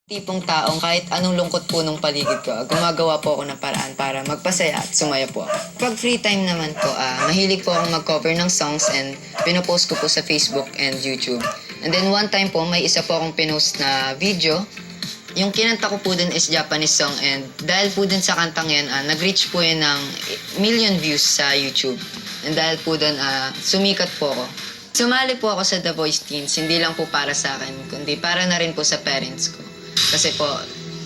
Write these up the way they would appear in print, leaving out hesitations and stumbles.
Tipong taong kahit anong lungkot po nung paligid ko, gumagawa po ako ng paraan para magpasaya at sumaya po ako. Pag free time naman po, mahilig po akong mag-cover ng songs and pinopost ko po sa Facebook and YouTube. And then one time po, may isa po akong pinost na video. Yung kinanta ko po dun is Japanese song and dahil po dun sa kantang yan, nag-reach po yun ng million views sa YouTube. And dahil po dun, sumikat po ako. Sumali po ako sa The Voice Teens, hindi lang po para sa akin, kundi para na rin po sa parents ko. Kasi po,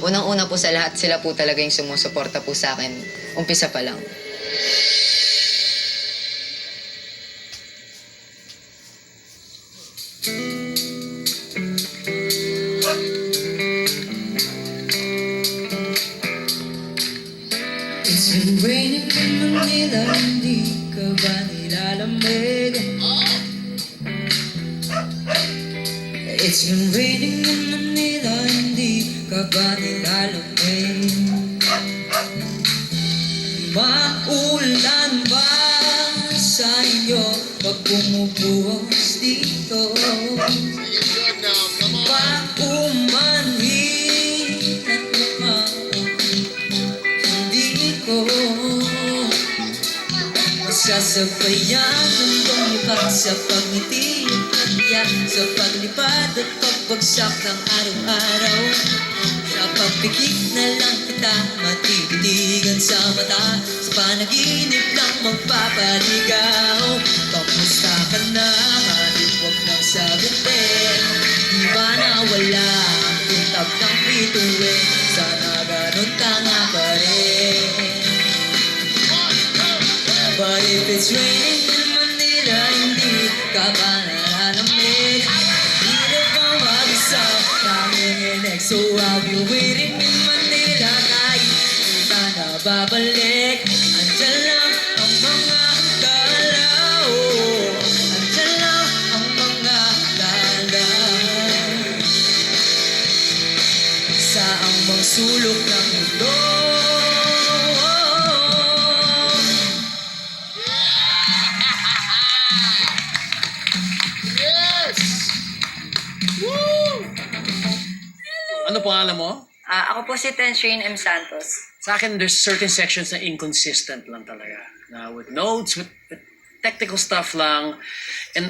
unang-una po sa lahat, sila po talaga yung sumusuporta po sa akin, umpisa pa lang. It's been raining in Manila, hindi ka ba nilalamig? It's been raining in Manila, hindi ka ba nilalamig? Maulan ba sa inyo pag bumubuhos dito? Paumanhin at mukha hindi ko masasabayan ng lumipad sa pagngiti at kaya sa paglipad at pagbagsak ng araw-araw. Sa pagpikit na lang kita matititigan sa mata, sa panaginip lang magpapaligaw. Kamusta ka na kahit huwag nang sagutin? Di ba nawala ang kintab ng bituin? Sana ganun ka nga pa rin. But if it's raining in Manila, hindi ka ba nalalamig? Di na ba mag-isa namin inig? So I'll be waiting in Manila kahit di ka na babalik. Andyan lang ang mga galaw, andyan lang ang mga galaw sa ang mga sulok ng mundo. Ano pangalan mo? Ako po si Tenshin M. Santos. Sa akin, there's certain sections na inconsistent lang talaga. Na with notes, with technical stuff lang. And